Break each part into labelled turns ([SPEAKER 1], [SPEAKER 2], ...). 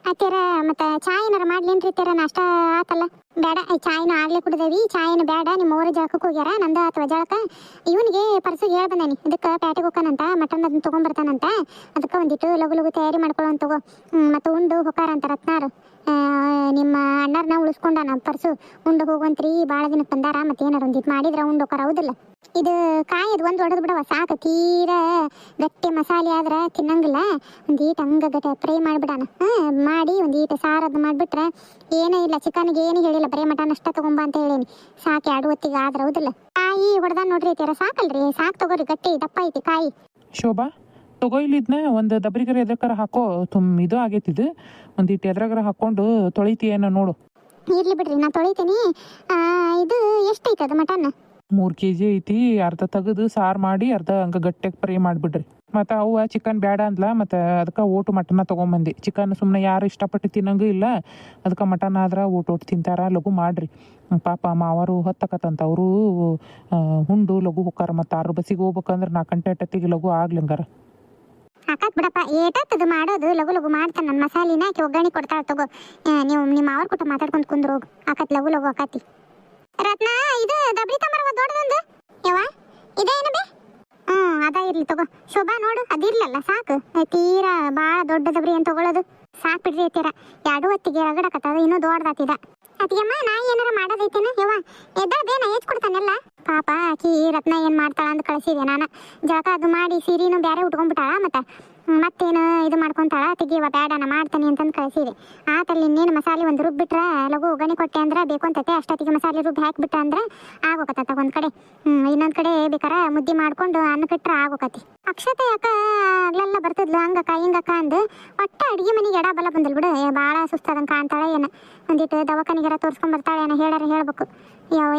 [SPEAKER 1] ಅತ್ತೆರ ಮತ್ತೆ ಚಾ ಏನಾರ ಮಾಡ್ಲೇನ್ರಿ ಅತ್ತೆರ ನಾಷ್ಟ ಆತಲ್ಲ? ಬೇಡ, ಚಾಯ್ನ ಆಗ್ಲೇ ಕುಡ್ದೇವಿ, ಚಾಯ್ನ ಬೇಡ. ನಿಮ್ಮ ಊರ ಜಳಕಕ್ಕೆ ಹೋಗ್ಯಾರ, ನಂದ ಅಥವಾ ಜಳಕ. ಇವನಿಗೆ ಪರ್ಸು ಹೇಳ್ ಬಂದಾನಿ, ಇದಕ್ಕೆ ಪ್ಯಾಟಿಗೆ ಹೋಗ್ತಾನಂತ, ಮಟನ್ ಅದನ್ನ ತೊಗೊಂಬರ್ತಾನಂತ. ಅದಕ್ಕೆ ಒಂದಿಟ್ಟು ಲಗು ಲಗು ತಯಾರಿ ಮಾಡ್ಕೊಳ್ಳೋನ್ ತಗೋ. ಮತ್ತು ಉಂಡು ಹೊಕ್ಕಾರಂತ ರತ್ನಾರು. ನಿಮ್ಮ ಅಣ್ಣಾರನ್ನ ಉಳಿಸ್ಕೊಂಡಾನ ಪರ್ಸು. ಉಂಡು ಹೋಗುವಂತ್ರಿ, ಭಾಳ ದಿನಕ್ಕೆ ಬಂದಾರ, ಮತ್ತೆ ಏನಾರ ಒಂದಿಟ್ಟು ಮಾಡಿದ್ರೆ ಉಂಡು ಹೋಕಾರ. ಹೌದಿಲ್ಲ? ಇದು ಕಾಯದು ಒಂದು ಹೊಡೆದು ಬಿಡವ ಸಾಕು. ತೀರ ಗಟ್ಟಿ ಮಸಾಲೆ ಆದ್ರೆ ತಿನ್ನಂಗಿಲ್ಲ. ಒಂದೀಟು ಹಂಗ ಗಟ್ಟಿ ಫ್ರೈ ಮಾಡಿಬಿಡೋಣ. ಮಾಡಿ ಒಂದೀಟು ಸಾರದು ಮಾಡಿಬಿಟ್ರೆ ಏನೂ ಇಲ್ಲ. ಚಿಕನ್ಗೆ ಏನು ಹೇಳಿಲ್ಲ, ಬರೀ ಮಟನ್ ಅಷ್ಟ ತೊಗೊಂಬ ಅಂತ ಹೇಳೀನಿ. ಸಾಕು, 2 ಹೊತ್ತಿಗೆ ಆದ್ರೆ. ಹೌದಿಲ್ಲ? ಕಾಯಿ ಹೊಡೆದ ನೋಡ್ರಿ ಐತಿರ, ಸಾಕಲ್ರಿ? ಸಾಕು ತಗೋರಿ, ಗಟ್ಟಿ ದಪ್ಪ ಐತಿ ಕಾಯಿ.
[SPEAKER 2] ಶೋಭಾ ತಗೋ, ಇಲ್ಲಿದ್ನ ಒಂದು ದಬ್ರಿಗರ ಎದ್ರಕರ ಹಾಕೋ. ಇದು ಆಗೈತಿದು, ಒಂದಿಟ್ಟು ಎದ್ರಾಗರ ಹಾಕೊಂಡು ತೊಳಿತಿ ಏನೋ ನೋಡು.
[SPEAKER 1] ಇರ್ಲಿ ಬಿಡ್ರಿ, ನಾ ತೊಳಿತೀನಿ. ಇದು ಎಷ್ಟೈತೆ ಅದು ಮಟನ್?
[SPEAKER 2] 3 kg ಐತಿ. ಅರ್ಧ ತೆಗೆದು ಸಾರು ಮಾಡಿ ಅರ್ಧ ಹಂಗೆ ಗಟ್ಟಿಗೆ ಫ್ರೈ ಮಾಡಿಬಿಡ್ರಿ. ಮತ್ತು ಅವ್ವ ಚಿಕನ್ ಬೇಡ ಅಂದ್ಲ, ಮತ್ತು ಅದಕ್ಕೆ ಓಟು ಮಟನ್ನ ತೊಗೊಂಬಂದು. ಚಿಕನ್ ಸುಮ್ಮನೆ ಯಾರು ಇಷ್ಟಪಟ್ಟು ತಿನ್ನಂಗೂ ಇಲ್ಲ, ಅದಕ್ಕೆ ಮಟನ್ ಆದ್ರೆ ಓಟು ತಿಂತಾರ. ಲಘು ಮಾಡಿರಿ. ಪಾಪ ಮಾವರು ಹೊತ್ತಕತ್ತಂತ, ಅವರು ಹುಂಡು ಲಘು ಹೋಗ್ತಾರ. ಮತ್ತು 6 ಬಸ್ಸಿಗೆ ಹೋಗ್ಬೇಕಂದ್ರೆ 4 ಗಂಟೆ ಅಟ್ಟತ್ತಿಗೆ ಲಘು ಆಗ್ಲಿಂಗಾರ.
[SPEAKER 1] ಹಾಕತ್ ಬಿಡಪ್ಪ, ಏಟತ್ತದು ಮಾಡೋದು. ಲಘು ಲಘು ಮಾಡ್ತಾನೆ. ನನ್ನ ಮಸಾಲಿನ ಆಕಿ ಒಗ್ಗರಣೆ ಕೊಡ್ತಾಳೆ ತಗೋ. ನೀವು ನಿಮ್ಮ ಅವ್ರ ಕೂಟ ಮಾತಾಡ್ಕೊಂಡು ಕುಂದ್ರು ಹೋಗು. ಹಾಕತ್ ಲಘು ಲಘು ಹಾಕತಿ. ರತ್ನ, ಇದು ದಬ್ರಿ ತಮರವ ದೊಡ್ಡದೊಂದು ಯವ್ವ, ಇದೇನು ಬೇ? ಅದ ಇರ್ಲಿ ತಗೋ. ಶೋಭಾ ನೋಡು, ಅದಿರ್ಲಲ್ಲ, ಸಾಕು. ತೀರಾ ಭಾಳ ದೊಡ್ಡ ದಬ್ರಿ ಏನು ತಗೊಳ್ಳೋದು? ಸಾಕು ಬಿಡ್ರಿ ಐತೀರ. 2 ಹೊತ್ತಿಗೆ ರಗಡಕತ್ತದ, ಇನ್ನೂ ದೊಡ್ಡದಾತಿದ. ಅತಿಯಮ್ಮ, ನಾ ಏನಾರ ಮಾಡೋದೈತೇನ ಯವ್ವ? ಎದ್ದಾಳದೇನ ಕೊಡ್ತಾನೆಲ್ಲ. ಪಾಪ ಆಕಿ ರತ್ನ ಏನು ಮಾಡ್ತಾಳ ಅಂತ ಕಳಿಸಿದೆ ನಾನು. ಜಳಕ ಅದು ಮಾಡಿ ಸೀರೆನೂ ಬೇರೆ ಉಟ್ಕೊಂಡ್ಬಿಟ್ಟಾಳ. ಮತ್ತೇನು ಇದು ಮಾಡ್ಕೊತಾಳ. ತೆಗಿಯವ ಬೇಡ, ನಾ ಮಾಡ್ತಾನೆ ಅಂತಂದು ಕಳಿಸಿದೆ. ಆತಲ್ಲಿ ಇನ್ನೇನು ಮಸಾಲೆ ಒಂದು ರುಬ್ಬಿಟ್ರೆ ಲಘು ಒಗ್ಗರಣೆ ಕೊಟ್ಟೆ ಅಂದ್ರೆ ಬೇಕು ಅಂತೈತೆ. ಅಷ್ಟೊತ್ತಿಗೆ ಮಸಾಲೆ ರುಬ್ಬಿ ಹಾಕಿಬಿಟ್ರೆ ಅಂದ್ರೆ ಆಗೋಕತ್ತ ಒಂದು ಕಡೆ. ಇನ್ನೊಂದು ಕಡೆ ಬೇಕಾರ ಮುದ್ದೆ ಮಾಡ್ಕೊಂಡು ಅನ್ನಕ್ಕಿಟ್ರೆ ಆಗೋಕತಿ. ಅಕ್ಷತೆ ಯಾಕ ಆಗ್ಲೆಲ್ಲ ಬರ್ತಿದ್ಲು ಹಂಗಕ್ಕ ಹಿಂಗಕ್ಕ ಅಂದು. ಒಟ್ಟು ಅಡುಗೆ ಮನೆಗೆ ಎಡ ಬಲ ಬಂದಿಲ್ಲ ಬಿಡು. ಭಾಳ ಸುಸ್ತಾದಂಗೆ ಕಾಣ್ತಾಳೆ ಏನು. ಒಂದಿಟ್ಟು ದವಾಖಾನಿಗೆರ ತೋರಿಸ್ಕೊಂಬರ್ತಾಳೆ ಏನೋ, ಹೇಳಾರ ಹೇಳ್ಬೇಕು.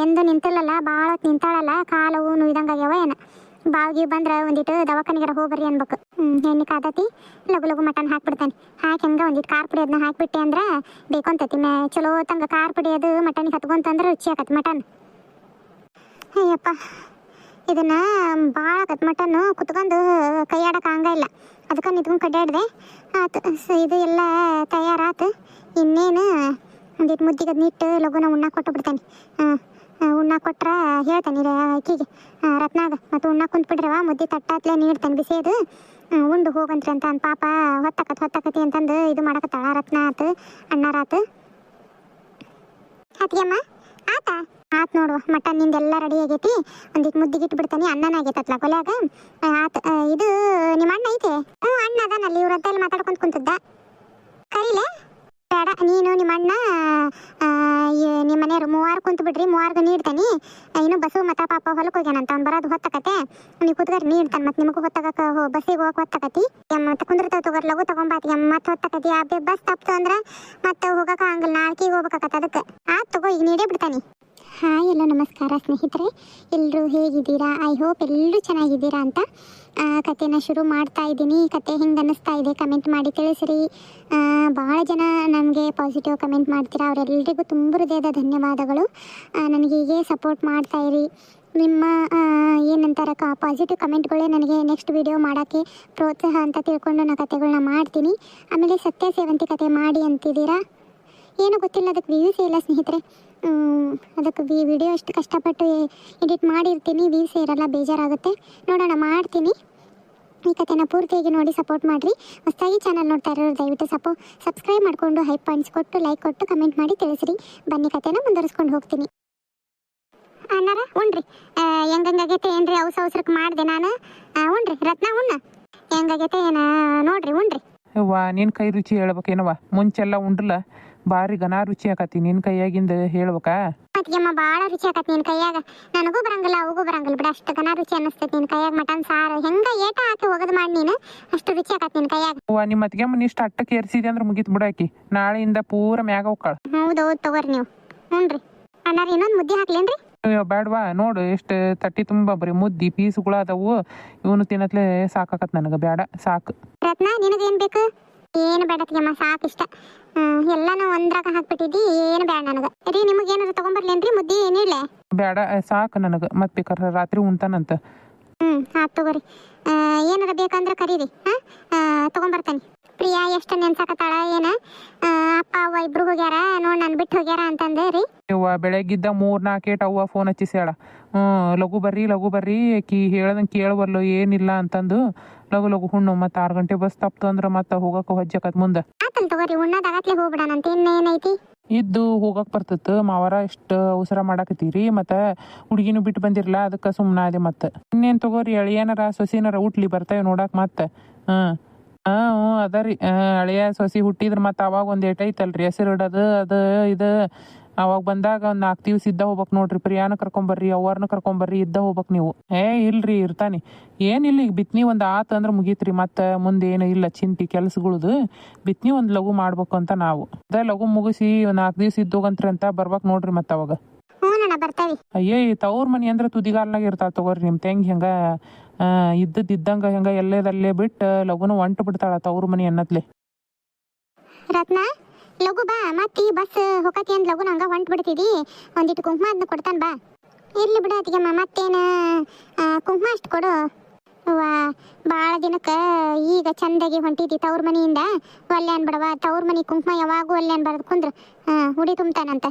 [SPEAKER 1] ಎಂದು ನಿಂತಿಲ್ಲಲ್ಲ, ಭಾಳ ಹೊತ್ತು ನಿಂತಾಳಲ್ಲ, ಕಾಲವು ನೋಯ್ದಂಗಾಗ್ಯಾವ ಏನು. ಬಾವಿಗೆ ಬಂದ್ರೆ ಒಂದಿಟ್ಟು ದವಾಖಾನಿಗೆರ ಹೋಗ್ಬರ್ರಿ ಅನ್ಬೇಕು. ಎಣ್ಣೆ ಕಾದತಿ, ಲಘು ಲಘು ಮಟನ್ ಹಾಕ್ಬಿಡ್ತಾನೆ. ಹಾಕಿ ಹಂಗೆ ಒಂದಿಟ್ಟು ಖಾರ ಪುಡಿ ಅದನ್ನ ಹಾಕಿಬಿಟ್ಟೆ ಅಂದ್ರೆ ಬೇಕು ಅಂತೈತಿ. ಚಲೋ ತಂಗ ಖಾರ ಪುಡಿ ಅದು ಮಟನ್ಗೆ ಹತ್ಕೊಂತಂದ್ರೆ ರುಚಿ ಆಕತಿ ಮಟನ್. ಅಯ್ಯಪ್ಪ, ಇದನ್ನು ಭಾಳ ಆಕತ್ ಮಟನ್ನು. ಕುತ್ಕೊಂಡು ಕೈ ಆಡಕ್ಕೆ ಹಂಗ ಇಲ್ಲ, ಅದಕ್ಕೆ ನಿಂತ್ಕೊಂಡು ಕಡ್ಡಾಡಿದೆ. ಆತು, ಇದು ಎಲ್ಲ ತಯಾರಾತು. ಇನ್ನೇನು ಒಂದಿಟ್ಟು ಮುದ್ದಿಗೆ ಅದನ್ನ ಇಟ್ಟು ಲಘುನ ಉಣ್ಣಾಕ ಕೊಟ್ಟು ಬಿಡ್ತಾನೆ. ಉಣ್ಣಾಕ ಕೊಟ್ರೆ ಹೇಳ್ತಾನೆ ಆಕಿಗೆ ರತ್ನಾಗ, ಮತ್ತು ಉಣ್ಣಾಕ ಕುಂತ್ಬಿಡ್ರವ, ಮುದ್ದೆ ತಟ್ಟಾತ್ಲೆ ನೀಡ್ತಾನೆ ಬಿಸಿದು. ಉಂಡು ಹೋಗಂತ್ರಿ ಅಂತ ಪಾಪ ಹೊತ್ತಕತಿ ಅಂತಂದು ಇದು ಮಾಡಕತ್ತಾಳ. ರತ್ನ ಆತು, ಅಣ್ಣಾರಾತು. ಅತ್ತಿಗೆಮ್ಮ ಆತ ನೋಡುವ, ಮಟನ್ ನಿಂದೆಲ್ಲ ರೆಡಿ ಆಗೈತಿ. ಒಂದಿಟ್ಟು ಮುದ್ದಿಗೆ ಇಟ್ಬಿಡ್ತಾನೆ. ಅನ್ನನ ಆಗೈತತ್ಲ ಕೊಲ್ಯಾಗ. ಆತು, ಇದು ನಿಮ್ಮ ಅಣ್ಣ ಐತೆ? ಅಣ್ಣ ಅದಾನಲ್ಲಿ, ಇವ್ರ ಹತ್ತಲ್ಲಿ ಮಾತಾಡ್ಕೊಂತ ಕುಂತಿದ್ದ. ಕರೀಲೆ? ಬೇಡ, ನೀನು ನಿಮ್ಮ ಅಣ್ಣ ನಿಮ್ಮ ಮನೆಯವ್ರು 3 ಕುಂತು ಬಿಡ್ರಿ. 3 ನೀಡ್ತಾನೆ. ಇನ್ನು ಬಸ್ಸು ಮತ್ತು ಪಾಪ ಹೊಲಕ್ಕೆ ಹೋಗ್ಯಾನಂತ. ಅವ್ನು ಬರೋದು ಹೊತ್ತಕತೆ. ನೀವು ಕೂತ್ಗಾರ ನೀಡ್ತಾನೆ. ಮತ್ತು ನಿಮಗೂ ಹೊತ್ತಕ ಬಸ್ಸಿಗೆ ಹೋಗಕ್ಕೆ ಹೊತ್ತಕತಿ. ಮತ್ತು ಕುಂದಿರ್ತಾವೆ ತಗೋರ್ ಲಘು ತೊಗೊಂಬಾತಿ. ಮತ್ತೆ ಹೊತ್ತಕತಿ. ಬಸ್ ತಪ್ತು ಅಂದ್ರೆ ಮತ್ತೆ ಹೋಗಕ್ಕೆ ಹಂಗಲ್ಲ, ನಾಲ್ಕಿಗೆ ಹೋಗ್ಬೇಕಾಕತ್ತ. ಅದಕ್ಕೆ ಆತು ತಗೋ, ಈಗ ನೀಡೇ ಬಿಡ್ತಾನೆ. ಹಾಯ್, ಎಲ್ಲ ನಮಸ್ಕಾರ ಸ್ನೇಹಿತರೆ. ಎಲ್ಲರೂ ಹೇಗಿದ್ದೀರಾ? ಐ ಹೋಪ್ ಎಲ್ಲರೂ ಚೆನ್ನಾಗಿದ್ದೀರಾ ಅಂತ. ಕಥೆನ ಶುರು ಮಾಡ್ತಾ ಇದ್ದೀನಿ. ಕತೆ ಹೆಂಗೆ ಅನ್ನಿಸ್ತಾ ಇದೆ ಕಮೆಂಟ್ ಮಾಡಿ ತಿಳಿಸ್ರಿ. ಭಾಳ ಜನ ನಮಗೆ ಪಾಸಿಟಿವ್ ಕಮೆಂಟ್ ಮಾಡ್ತೀರಾ. ಅವರೆಲ್ಲರಿಗೂ ತುಂಬ ಹೃದಯದ ಧನ್ಯವಾದಗಳು. ನನಗೆ ಹೀಗೆ ಸಪೋರ್ಟ್ ಮಾಡ್ತಾಯಿರಿ. ನಿಮ್ಮ ಏನಂತಾರೆ ಪಾಸಿಟಿವ್ ಕಮೆಂಟ್ಗಳೇ ನನಗೆ ನೆಕ್ಸ್ಟ್ ವಿಡಿಯೋ ಮಾಡೋಕ್ಕೆ ಪ್ರೋತ್ಸಾಹ ಅಂತ ತಿಳ್ಕೊಂಡು ನಾನು ಕತೆಗಳನ್ನ ಮಾಡ್ತೀನಿ. ಆಮೇಲೆ ಸತ್ಯ ಸೇವಂತಿ ಕತೆ ಮಾಡಿ ಅಂತಿದ್ದೀರಾ. ಏನೂ ಗೊತ್ತಿಲ್ಲ, ಅದಕ್ಕೆ ವ್ಯೂಸೇ ಇಲ್ಲ ಸ್ನೇಹಿತರೆ. ಅದಕ್ಕೆ ವಿಡಿಯೋ ಅಷ್ಟು ಕಷ್ಟಪಟ್ಟು ಎಡಿಟ್ ಮಾಡಿರ್ತೀನಿ, ವ್ಯೂಸೇ ಇರಲ್ಲ, ಬೇಜಾರಾಗುತ್ತೆ. ನೋಡೋಣ, ಮಾಡ್ತೀನಿ. ಈ ಕಥೆನ ಪೂರ್ತಿಯಾಗಿ ನೋಡಿ ಸಪೋರ್ಟ್ ಮಾಡಿರಿ. ಹೊಸದಾಗಿ ಚಾನಲ್ ನೋಡ್ತಾ ಇರೋರು ದಯವಿಟ್ಟು ಸಬ್ಸ್ಕ್ರೈಬ್ ಮಾಡಿಕೊಂಡು ಹೈ ಪಾಯಿಂಟ್ಸ್ ಕೊಟ್ಟು ಲೈಕ್ ಕೊಟ್ಟು ಕಮೆಂಟ್ ಮಾಡಿ ತಿಳಿಸ್ರಿ. ಬನ್ನಿ, ಕಥೆನ ಮುಂದುವರಿಸ್ಕೊಂಡು ಹೋಗ್ತೀನಿ. ಅಣ್ಣಾರ ಉಣ್ರಿ. ಹೆಂಗಂಗಾಗೈತೆ ಏನ್ರಿ? ಅವಸರಕ್ಕೆ ಮಾಡಿದೆ ನಾನು. ಉಣ್ರಿ ರತ್ನ, ಉಣ್ಣ. ಹೆಂಗಾಗೈತೆ ಏನ ನೋಡ್ರಿ, ಉಣ್ರಿ.
[SPEAKER 2] ವಾ, ನಿನ್ನ ಕೈ ರುಚಿ ಹೇಳ್ಬೇಕೇನವ? ಮುಂಚೆಲ್ಲ ಉಂಡ್ರಲ್ಲ, ಭಾರಿ ಘನ ರುಚಿ ಆಕತಿ. ನಿನ್ನ ಕೈಯಾಗಿಂದ ಹೇಳ್ಬೇಕಾ?
[SPEAKER 1] ಅತ್ತಿಗೆಮ್ಮ, ಭಾಳ ರುಚಿ ಆಕತಿ ನಿನ್ನ ಕೈಯಾಗ. ನನಗೂ ಬರಂಗಿಲ್ಲ, ಅವಗೂ ಬರಂಗಿಲ್ಲ ಬಿಡ. ಅಷ್ಟು ಘನ ರುಚಿ ಅನ್ನಿಸ್ತೈತಿ ನಿನ್ನ ಕೈಯಾಗ. ಮಟನ್ ಸಾರು ಹೆಂಗ ಏಟ ಹಾಕಿ ಹೋಗೋದು ಮಾಡಿ ನೀನು. ಅಷ್ಟು ರುಚಿ ಆಕತಿ ನಿನ್ನ ಕೈಯಾಗ.
[SPEAKER 2] ವಾ, ನಿಮ್ಮ ಅತ್ತಿಗೆಮ್ಮ ಇಷ್ಟು ಅಟ್ಟಕ್ಕೆ ಏರಿಸಿದೆ ಅಂದ್ರೆ ಮುಗಿತು ಬಿಡಾಕಿ. ನಾಳೆಯಿಂದ ಪೂರ ಮ್ಯಾಗ ಹೋಗ್ಕಾಳ.
[SPEAKER 1] ಹೌದು ತಗೋರಿ ನೀವು. ಹ್ಞೂನ್ರಿ ಅಣ್ಣಾರ, ಇನ್ನೊಂದು ಮುದ್ದೆ ಹಾಕ್ಲೇನ್ರಿ?
[SPEAKER 2] ಬೇಡವಾ, ನೋಡು ಎಷ್ಟು ತಟ್ಟಿ ತುಂಬ ಬರೀ ಮುದ್ದಿ ಪೀಸುಗಳು ಅದಾವು. ಇವನು ತಿನ್ನತ್ಲೆ ಸಾಕಾಕತ್ ನನಗೆ. ಬೇಡ, ಸಾಕು.
[SPEAKER 1] ರತ್ನ, ನಿನಗೇನು ಬೇಕು? ಏನು ಬೇಡ ಅತ್ತಿಗೆಮ್ಮ, ಸಾಕು ಇಷ್ಟ. ಎಲ್ಲಾನು ಒಂದ್ರಾಗ ಹಾಕ್ಬಿಟ್ಟಿದ್ದಿ, ಏನು ಬೇಡ ನನಗೆ. ರೀ, ನಿಮಗೆ ಏನಾರು ತೊಗೊಂಬರ್ಲೇನ್ರಿ ಮುದ್ದೆ? ಏನಿಲ್ಲ,
[SPEAKER 2] ಬೇಡ, ಸಾಕು ನನಗೆ. ಮತ್ತೆ ಬೇಕಾರೆ ರಾತ್ರಿ ಉಣ್ತಾನಂತ.
[SPEAKER 1] ಆತು ತಗೋರಿ. ಏನಾರ ಬೇಕಂದ್ರೆ ಕರೀರಿ. ತೊಗೊಂಬರ್ತಾನೆ. ಪ್ರಿಯಾ ಎಷ್ಟು ನೆನ್ಸಾಕತ್ತಾಳ ಏನ ಅಪ್ಪ ಅವ್ವ ಇಬ್ರು ಹೋಗ್ಯಾರ ನೋಡ್ ನನ್ ಬಿಟ್ಟು ಹೋಗ್ಯಾರ ಅಂತಂದೆ ರೀ.
[SPEAKER 2] ಯವ್ವ ಬೆಳಗ್ಗಿದ್ದ 3-4 ಏಟ್ ಅವ್ವ ಫೋನ್ ಹಚ್ಚಿಸ್ಯಾಳ. ಲಘು ಬರ್ರಿ ಆಕಿ ಹೇಳ್ದಂಗೆ ಕೇಳವಲ್ಲು ಏನಿಲ್ಲ ಅಂತಂದು ಲಘು ಹುಣ್ಣು ಮತ್ತು 6 ಗಂಟೆ ಬಸ್ ತಪ್ತು ಅಂದ್ರೆ ಮತ್ತೆ ಹೋಗಕ್ಕೆ ಹೊಜ್ಜಕತ್ ಮುಂದೆ.
[SPEAKER 1] ಆತಲ್ ತಗೋರಿ ಉಣ್ಣದಾಗತ್ಲೆ ಹೋಗ್ಬಿಡಣಂತ ಇನ್ನೇನೈತಿ.
[SPEAKER 2] ಇದ್ದು ಹೋಗಕ್ಕೆ ಬರ್ತಿತ್ತು ಮಾವಾರ ಎಷ್ಟು ಅವಸರ ಮಾಡಾಕತ್ತೀರಿ ಮತ್ತು ಹುಡುಗಿನೂ ಬಿಟ್ಟು ಬಂದಿರಲ್ಲ ಅದಕ್ಕೆ ಸುಮ್ಮನೆ ಅದೇ ಮತ್ತೆ ಇನ್ನೇನು ತಗೋರಿ ಅಳಿಯನಾರ ಸೊಸಿನಾರ ಹುಟ್ಲಿ ಬರ್ತೇವೆ ನೋಡಕ್ಕೆ ಮತ್ತೆ. ಹ್ಞೂ ಅದ ರೀ ಅಳಿಯ ಸೊಸಿ ಹುಟ್ಟಿದ್ರೆ ಮತ್ತೆ ಅವಾಗ ಒಂದು ಏಟ್ ಐತಲ್ರಿ ಹೆಸರು ಇಡೋದು ಅದು ಇದು. ಅವಾಗ ಬಂದಾಗ ಒಂದು 4 ದಿವ್ಸ ಇದ್ದ ಹೋಗ್ಬೇಕು ನೋಡ್ರಿ. ಪ್ರಿಯಾನ ಕರ್ಕೊಂಬರ್ರಿ ಅವ್ವಾರನ್ನ ಕರ್ಕೊಂಬರ್ರಿ ಇದ್ದ ಹೋಗ್ಬೇಕು ನೀವು. ಇಲ್ರಿ ಇರ್ತಾನೆ ಏನಿಲ್ಲ. ಈಗ ಬಿತ್ನಿ ಒಂದು ಆತು ಅಂದ್ರೆ ಮುಗೀತ್ರಿ ಮತ್ತೆ ಮುಂದೆ ಏನು ಇಲ್ಲ ಚಿಂತಿ ಕೆಲ್ಸಗಳದು. ಬಿತ್ನಿ ಒಂದು ಲಘು ಮಾಡ್ಬೇಕು ಅಂತ ನಾವು ಅದೇ ಲಘು ಮುಗಿಸಿ ಒಂದು 4 ದಿವ್ಸ ಇದ್ದೋಗಂತ್ರಿ ಅಂತ ಬರ್ಬೇಕು ನೋಡ್ರಿ ಮತ್ತೆ ಅವಾಗ. ಅಯ್ಯೇ ತವ್ರ ಮನಿ ಅಂದ್ರೆ ತುದಿಗಾಲ್ನಾಗ ಇರ್ತಾಳ ತಗೋರಿ ನಿಮ್ಮ ತಂಗಿ ಹೆಂಗ ಇದ್ದಂಗ ಹೆಂಗ ಎಲ್ಲೇದಲ್ಲೇ ಬಿಟ್ಟು ಲಘುನ ಹೊಂಟು ಬಿಡ್ತಾಳ ತವ್ರ ಮನಿ ಅನ್ನತ್ಲೆ.
[SPEAKER 1] ರತ್ನ ಲಘು ಬಾ ಮತ್ತೆ ಈ ಬಸ್ ಹೊಕತಿ ಅಂದ್ ಲಘುನ ಹಂಗ ಹೊಂಟ್ ಬಿಡ್ತಿದಿ. ಒಂದಿಟ್ಟು ಕುಂಕುಮ ಅದನ್ನ ಕೊಡ್ತಾನ ಬಾ. ಇರ್ಲಿ ಬಿಡ ಅತಿಗೆಮ್ಮ ಮತ್ತೇನ ಕುಂಕುಮ ಅಷ್ಟು ಕೊಡು. ಭಾಳ ದಿನಕ್ಕೆ ಈಗ ಚಂದಾಗಿ ಹೊಂಟಿದಿ ತವ್ರ ಮನಿಯಿಂದ. ಒಲ್ಲೆ ಅನ್ಬಿಡವ ತವ್ರ ಮನಿ ಕುಂಕುಮ ಯಾವಾಗೂ ಒಲ್ಲೆ ಅನ್ಬಾರ್ದು ಕುಂದ್ರ ಹುಡಿ ತುಂಬ್ತಾನಂತ.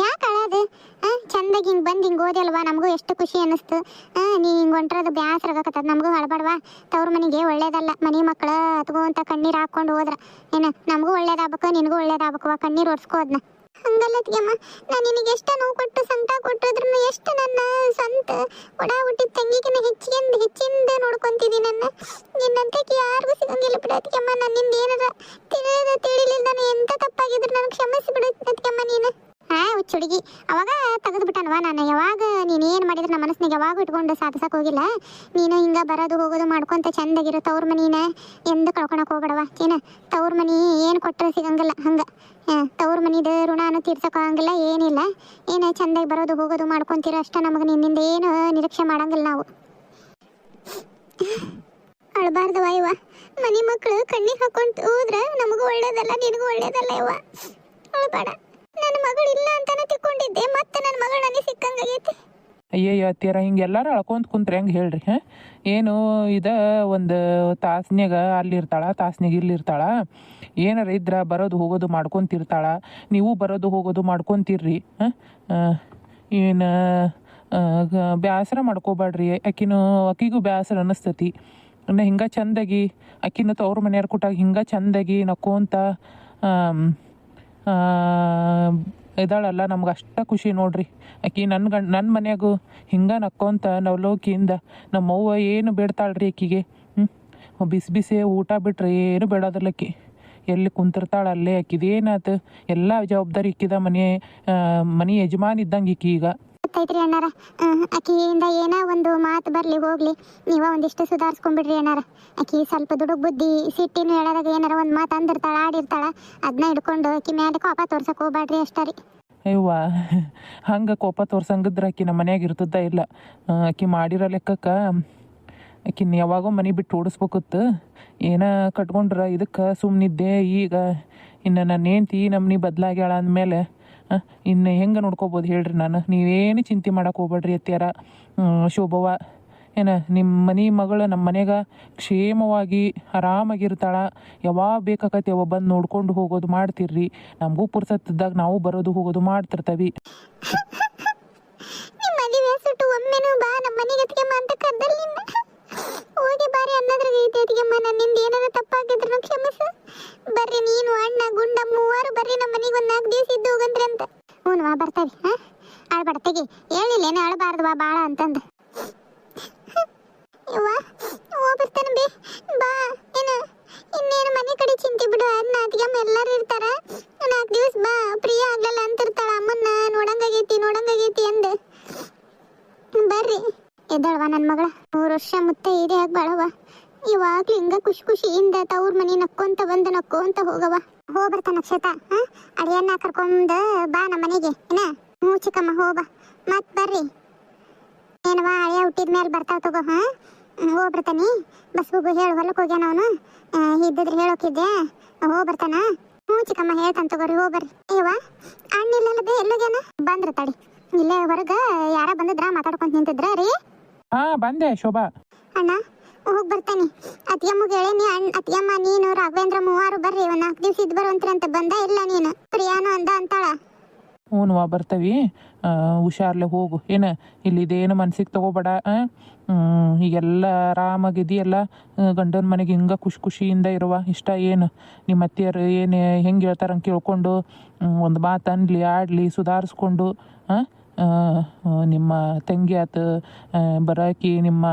[SPEAKER 1] ಯಾಕೆ ಅಳದು ಚಂದಾಗಿ ಹಿಂಗೆ ಬಂದು ಹಿಂಗೆ ಓದಲ್ವಾ ನಮಗೂ ಎಷ್ಟು ಖುಷಿ ಅನ್ನಿಸ್ತು. ನೀ ಹಿಂಗೆ ಹೊಂಟ್ರದು ಬ್ಯಾಸರ ಆಗಕತ್ತದ ನಮಗೂ ಅಳಬಾಡ್ವಾ. ತವ್ರ ಮನೆಗೆ ಒಳ್ಳೇದಲ್ಲ ಮನೆ ಮಕ್ಕಳು ಅತ್ಕೊಂತ ಕಣ್ಣೀರು ಹಾಕ್ಕೊಂಡು ಹೋದ್ರ ಏನು ನಮಗೂ ಒಳ್ಳೇದಾಗಬೇಕು ನಿನಗೂ ಒಳ್ಳೇದಾಗಬೇಕು. ಕಣ್ಣೀರು ಒರೆಸ್ಕೋದ್ನ ಹಂಗಲ್ಲತ್ಗೆಮ್ಮ. ನಾನು ನಿನಗೆ ಎಷ್ಟು ನೋವು ಕೊಟ್ಟು ಸಂಕಟ ಕೊಟ್ಟಿದ್ರು ಎಷ್ಟು ನನ್ನ ಸ್ವಂತ ಒಡ ಹುಟ್ಟಿದ ತಂಗಿಗಿನ ಹೆಚ್ಚಿಂದ ನೋಡ್ಕೊಂತಿದ್ದೀನಿ. ನಿನ್ನಂತಕ್ಕೆ ಯಾರಿಗೂ ಸಿಗಂಗಿಲ್ಲ ಬಿಡತ್ಗೆಮ್ಮ. ನನ್ನಿಂದ ಏನಾರ ತಿಳಿಲಿಲ್ಲ ನಾನು ಎಂತ ತಪ್ಪಾಗಿದ್ರು ನನಗೆ ಕ್ಷಮಿಸಿ ಬಿಡತ್ಗೆಮ್ಮ ನೀನು. ಹುಚ್ಚುಡುಗಿ ಅವಾಗ ತೆಗೆದು ಬಿಟ್ಟನವ ನಾನು. ಯಾವಾಗ ನೀನು ಏನು ಮಾಡಿದ್ರೆ ನಮ್ಮ ಮನಸ್ಸಿನಾಗ ಯಾವಾಗ ಇಟ್ಕೊಂಡು ಸಾಧಿಸಕ್ಕೆ ಹೋಗಿಲ್ಲ. ನೀನು ಹಿಂಗೆ ಬರೋದು ಹೋಗೋದು ಮಾಡ್ಕೊಂತ ಚಂದಾಗಿರು. ತವ್ರ ಮನಿನ ಎಂದು ಕಳ್ಕೊಳಕ್ಕೆ ಹೋಗ್ಬೇಡವ. ತವ್ರ ಮನಿ ಏನು ಕೊಟ್ಟರೆ ಸಿಗಂಗಿಲ್ಲ ಹಂಗೆ. ತವ್ರ ಮನಿದು ಋಣನೂ ತೀರ್ಸೋಕ್ಕಾಗಂಗಿಲ್ಲ ಏನಿಲ್ಲ. ಏನು ಚಂದಾಗಿ ಬರೋದು ಹೋಗೋದು ಮಾಡ್ಕೊತೀರ ಅಷ್ಟ. ನಮಗೆ ನಿನ್ನಿಂದ ಏನು ನಿರೀಕ್ಷೆ ಮಾಡಂಗಿಲ್ಲ ನಾವು. ಅಳಬಾರ್ದವ ಇವ. ಮನೆ ಮಕ್ಕಳು ಕಣ್ಣಿಗೆ ಹಾಕೊಂಡು ಹೋದ್ರೆ ನಮಗೂ ಒಳ್ಳೇದಲ್ಲ ನಿನಗೂ ಒಳ್ಳೇದಲ್ಲ ಇವ. ಅಳಬೇಡ. ನನ್ನ ಮಗಳಿಲ್ಲ ಅಂತಾನೆ ತಿಳ್ಕೊಂಡಿದ್ದೆ ಮತ್ತೆ ನನ್ನ ಮಗಳು ನನಗೆ ಸಿಕ್ಕಂಗಾಗೈತಿ.
[SPEAKER 2] ಅಯ್ಯಯ್ಯ ಅತ್ತಿಯರ ಹಿಂಗೆ ಎಲ್ಲರೂ ಅಳ್ಕೊಂತ ಕುಂತ್ರೆ ಹೆಂಗೆ ಹೇಳ್ರಿ. ಏನು ಇದು ಒಂದು ತಾಸ್ನ್ಯಾಗ ಅಲ್ಲಿರ್ತಾಳ ತಾಸ್ನ್ಯಾಗ ಇಲ್ಲಿರ್ತಾಳ. ಏನಾರ ಇದ್ರೆ ಬರೋದು ಹೋಗೋದು ಮಾಡ್ಕೊತಿರ್ತಾಳ. ನೀವು ಬರೋದು ಹೋಗೋದು ಮಾಡ್ಕೊತೀರ್ರಿ. ಏನು ಬೇಸರ ಮಾಡ್ಕೋಬೇಡ್ರಿ. ಆಕಿಗೂ ಬೇಸರ ಅನ್ನಿಸ್ತತಿ. ಹಿಂಗೆ ಚಂದಾಗಿ ಆಕಿನ ತವ್ರ ಮನೆಯವ್ರ ಕೊಟ್ಟಾಗ ಹಿಂಗೆ ಚಂದಾಗಿ ನಕ್ಕೋಂತ ಇದಾಳಲ್ಲ ನಮ್ಗೆ ಅಷ್ಟ ಖುಷಿ ನೋಡ್ರಿ. ಆಕಿ ನನ್ನ ಮನ್ಯಾಗೂ ಹಿಂಗೆ ನಕ್ಕೊಂತ ನವಲೋಕಿಯಿಂದ ನಮ್ಮವ್ವ ಏನು ಬೇಡ್ತಾಳ್ರಿ ಆಕಿಗೆ. ಬಿಸಿ ಬಿಸಿ ಊಟ ಬಿಟ್ರೆ ಏನು ಬೇಡೋದಿಲ್ಲ ಆಕಿ. ಎಲ್ಲಿ ಕುಂತಿರ್ತಾಳ ಅಲ್ಲೇ ಆಕಿದೇನಾತು ಎಲ್ಲ ಜವಾಬ್ದಾರಿ ಇಕ್ಕಿದ ಮನೆ ಯಜಮಾನ್ ಇದ್ದಂಗೆ ಈಕಿ ಈಗ.
[SPEAKER 1] ಗೊತ್ತೈತ್ರಿ ಅಣ್ಣಾರ. ಆಕಿಯಿಂದ ಏನ ಒಂದು ಮಾತು ಬರಲಿ ಹೋಗ್ಲಿ ನೀವ ಒಂದಿಷ್ಟು ಸುಧಾರಿಸ್ಕೊಂಡ್ಬಿಡ್ರಿ ಅಣ್ಣಾರ. ಆಕಿ ಸ್ವಲ್ಪ ದುಡುಗ್ ಬುದ್ಧಿ ಸಿಟ್ಟಿನ ಹೇಳೋದಾಗ ಏನಾರ ಒಂದು ಮಾತು ಅಂದಿರ್ತಾಳ ಆಡಿರ್ತಾಳ ಅದನ್ನ ಹಿಡ್ಕೊಂಡು ಆಕಿ ಮ್ಯಾಲೆ ಕೋಪ ತೋರ್ಸಕ್ಕೆ ಹೋಗ್ಬೇಡ್ರಿ ಅಷ್ಟೇ ರೀ.
[SPEAKER 2] ಅಯ್ಯವ್ವ ಹಂಗೆ ಕೋಪ ತೋರ್ಸಂಗಿದ್ರೆ ಆಕಿ ನಮ್ಮ ಮನ್ಯಾಗ ಇರ್ತದ ಇಲ್ಲ. ಆಕಿ ಮಾಡಿರೋ ಲೆಕ್ಕಕ್ಕೆ ಆಕಿನ ಯಾವಾಗೋ ಮನೆ ಬಿಟ್ಟು ಓಡಿಸ್ಬೇಕಿತ್ತು. ಏನ ಕಟ್ಕೊಂಡ್ರೆ ಇದಕ್ಕೆ ಸುಮ್ಮನಿದ್ದೆ. ಈಗ ಇನ್ನು ನನ್ನ ಹೆಂಡ್ತಿ ನಮ್ಮನಿ ಬದಲಾಗ್ಯಾಳ ಅಂದಮೇಲೆ ಇನ್ನು ಹೆಂಗೆ ನೋಡ್ಕೋಬೋದು ಹೇಳ್ರಿ ನಾನು. ನೀವೇನು ಚಿಂತೆ ಮಾಡಕ್ಕೆ ಹೋಗ್ಬೇಡ್ರಿ ಅತ್ಯಾರ. ಶೋಭವ್ವ ಏನು ನಿಮ್ಮ ಮನೆ ಮಗಳು ನಮ್ಮ ಮನೆಗೆ ಕ್ಷೇಮವಾಗಿ ಆರಾಮಾಗಿರ್ತಾಳ. ಯಾವಾಗ ಬೇಕಾಕತಿ ಅವ ಬಂದು ನೋಡ್ಕೊಂಡು ಹೋಗೋದು ಮಾಡ್ತಿರ್ರಿ. ನಮಗೂ ಪುರ್ಸತ್ತಿದ್ದಾಗ ನಾವು ಬರೋದು ಹೋಗೋದು ಮಾಡ್ತಿರ್ತೀವಿ.
[SPEAKER 1] ಹೋಗಿ ಬಾರಿ ಅನ್ನೋದ್ರಾಗ ಐತೆ ಅತಿಗೆಮ್ಮ. ನನ್ನಿಂದ ಏನಾರ ತಪ್ಪಾಗಿದ್ರು ಕ್ಷಮಿಸು. ಬರ್ರಿ ನೀನು ಅಣ್ಣ ಗುಂಡ ಮೂವರು ಬರ್ರಿ ನಮ್ಮ ಮನೆಗೆ ಒಂದು 4 ದಿವಸ ಇದ್ದು ಹೋಗಂದ್ರಿ ಅಂತ. ಹ್ಞೂ ಬರ್ತೇವೆ. ಅಳ್ಬೇಡ ತೆಗಿ ಹೇಳಿಲ್ಲೇನು ಅಳಬಾರ್ದು ಭಾಳ ಅಂತಂದು. ಬರ್ತೇನೆ ಬೇ ಬಾ. ಏನು ಇನ್ನೇನು ಮನೆ ಕಡೆ ಚಿಂತೆ ಬಿಡು. ಅದನ್ನ ಅತಿಗೆಮ್ಮ ಎಲ್ಲರೂ ಇರ್ತಾರ. 4 ದಿವಸ ಬಾ. ಪ್ರಿಯ ಆಗ್ಲಲ್ಲ ಅಂತಿರ್ತಾಳ ಅಮ್ಮನ್ನ ನೋಡಂಗಾಗೈತಿ ಅಂದು. ಬರ್ರಿ ಎದ್ದಳವ ನನ್ನ ಮಗಳ. 3 ವರ್ಷ ಮುತ್ತೆ ಇದೆ ಆಗ್ಬಾಳವ. ಇವಾಗ್ಲೂ ಹಿಂಗ ಖುಷಿಯಿಂದ ತವ್ರ ಮನಿ ನಕ್ಕೊಂತ ಬಂದು ನಕ್ಕೊಂತ ಹೋಗವ. ಬರ್ತಾನ ನಕ್ಷತ್ರ. ಅಡಿಯನ್ನ ಕರ್ಕೊಂಡ್ ಬಾ ನಮ್ಮ ಮನೆಗೆ. ಏನ ಹ್ಞೂ ಚಿಕ್ಕಮ್ಮ ಹೋಗ ಮತ್ ಬರ್ರಿ. ಏನವ ಅಳಿಯ ಹುಟ್ಟಿದ ಮೇಲೆ ಬರ್ತಾವ ತಗೋ. ಬರ್ತಾನಿ ಬಸ್ ಹೋಗು ಹೇಳು ಹೊಲಕ್ಕೆ ಹೋಗ್ಯಾನ ಅವನು. ಇದ್ದಿದ್ರೆ ಹೇಳೋಕಿದ್ದೆ ಬರ್ತಾನ. ಹ್ಞೂ ಚಿಕ್ಕಮ್ಮ ಹೇಳ್ತಾನೆ ತಗೋರಿ ಬರ್ರಿ. ಅಯ್ಯವ ಅಣ್ಣಿಲ್ಲ ಬೇ ಎಲ್ಲೋಗ್ಯಾನ? ಬಂದ್ರ ತಡಿ ಇಲ್ಲೇ ಹೊರಗ ಯಾರ ಬಂದಿದ್ರ ಮಾತಾಡ್ಕೊಂತ ನಿಂತಿದ್ರ ರೀ.
[SPEAKER 2] ಬಂದೆ ಶೋಭಾ.
[SPEAKER 1] ಅಣ್ಣ ಹೋಗಿ ಬರ್ತಾನೆ. ಅತ್ತಿಯಮ್ಮಗೆ ಹೇಳೇನಿ, ಅತ್ತಿಯಮ್ಮ ನೀನು ರಾಘವೇಂದ್ರ ಮೂವರು ಬರ್ರಿ, ಒಂದು 4 ದಿವಸ ಇದ್ದು ಬರುವಂತ್ರಿ ಅಂತ. ಬಂದ ಇಲ್ಲ ನೀನು, ಪ್ರಿಯಾನು ಅಂದ ಅಂತಾಳ.
[SPEAKER 2] ಹ್ಞೂ ಬರ್ತೀವಿ, ಹುಷಾರ್ಲೆ ಹೋಗು. ಏನು ಇಲ್ಲಿದೇನು ಮನ್ಸಿಗೆ ತಗೋಬೇಡ. ಈಗೆಲ್ಲ ಆರಾಮಾಗಿದೆಯಲ್ಲ, ಗಂಡನ ಮನೆಗೆ ಹಿಂಗೆ ಖುಷಿಯಿಂದ ಇರುವ ಇಷ್ಟ. ಏನು ನಿಮ್ಮ ಅತ್ತಿಯರು ಏನು ಹೆಂಗೆ ಹೇಳ್ತಾರೆ ಹಂಗೆ ಕೇಳ್ಕೊಂಡು ಒಂದು ಮಾತು ಅನ್ಲಿ ಆಡಲಿ ಸುಧಾರಿಸ್ಕೊಂಡು ನಿಮ್ಮ ತಂಗಿ ಆತು, ಬರಾಕಿ ನಿಮ್ಮ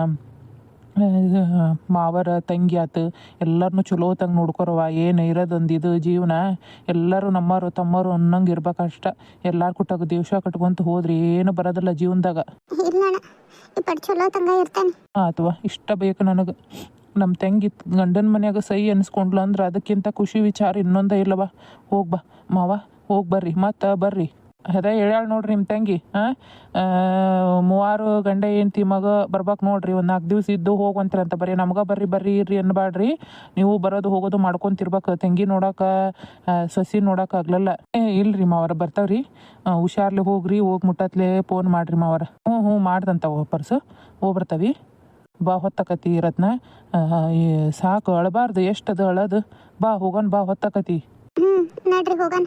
[SPEAKER 2] ಮಾವರ ತಂಗಿ ಆತು, ಎಲ್ಲರನ್ನೂ ಚಲೋ ತಂಗೆ ನೋಡ್ಕೊರವ. ಏನು ಇರೋದೊಂದು ಇದು ಜೀವನ, ಎಲ್ಲರೂ ನಮ್ಮವರು ತಮ್ಮವರು ಅನ್ನಂಗೆ ಇರ್ಬೇಕಷ್ಟ. ಎಲ್ಲಾರು ಕೊಟ್ಟಾಗ ದೇಶ ಕಟ್ಕೊಂತ ಹೋದ್ರಿ ಏನು ಬರೋದಿಲ್ಲ ಜೀವನದಾಗ.
[SPEAKER 1] ಇಲ್ಲಣ್ಣ, ಇಪ್ಪಟ್ಟು ಚಲೋ ತಂಗ ಇರ್ತಾನೆ.
[SPEAKER 2] ಅಥವಾ ಇಷ್ಟ ಬೇಕು ನನಗೆ. ನಮ್ಮ ತಂಗಿ ಗಂಡನ ಮನ್ಯಾಗ ಸೈ ಅನ್ಸ್ಕೊಂಡ್ಲು ಅಂದ್ರೆ ಅದಕ್ಕಿಂತ ಖುಷಿ ವಿಚಾರ ಇನ್ನೊಂದೇ ಇಲ್ಲವ. ಹೋಗ್ಬಾ ಮಾವ, ಹೋಗಿ ಬರ್ರಿ, ಮತ್ತೆ ಬರ್ರಿ. ಅದೇ ಹೇಳ್ಯಾಳ ನೋಡ್ರಿ ನಿಮ್ಮ ತಂಗಿ. 3 ಗಂಡ ಹೆಂಡ್ತಿ ಮಗ ಬರ್ಬೇಕು ನೋಡ್ರಿ, ಒಂದು 4 ದಿವಸ ಇದ್ದು ಹೋಗುವಂತ್ರಿ ಅಂತ. ಬರೀ ನಮ್ಗೆ ಬರ್ರಿ ಇರ್ರಿ ಅನ್ಬಾಡ್ರಿ. ನೀವು ಬರೋದು ಹೋಗೋದು ಮಾಡ್ಕೊಂತಿರ್ಬೇಕು. ತಂಗಿ ನೋಡಕ್ಕೆ ಸಸಿ ನೋಡಕ್ಕೆ ಆಗ್ಲಲ್ಲ. ಇಲ್ರಿ ಮಾವರ ಬರ್ತಾವ್ರಿ, ಹುಷಾರ್ಲಿ ಹೋಗ್ರಿ. ಹೋಗಿ ಮುಟ್ಟತ್ಲೆ ಫೋನ್ ಮಾಡ್ರಿ ಮಾವರ. ಹ್ಞೂ ಮಾಡ್ದಂತವ ಪರ್ಸು ಹೋಗ್ಬರ್ತಾವಿ. ಬಾ ಹೊತ್ತಕತಿ ರತ್ನ, ಸಾಕು ಅಳಬಾರ್ದು. ಎಷ್ಟದು ಅಳದು. ಬಾ ಹೋಗೋಣ, ಬಾ ಹೊತ್ತಕತಿ.
[SPEAKER 1] ನಡ್ರಿ ಹೋಗೋಣ.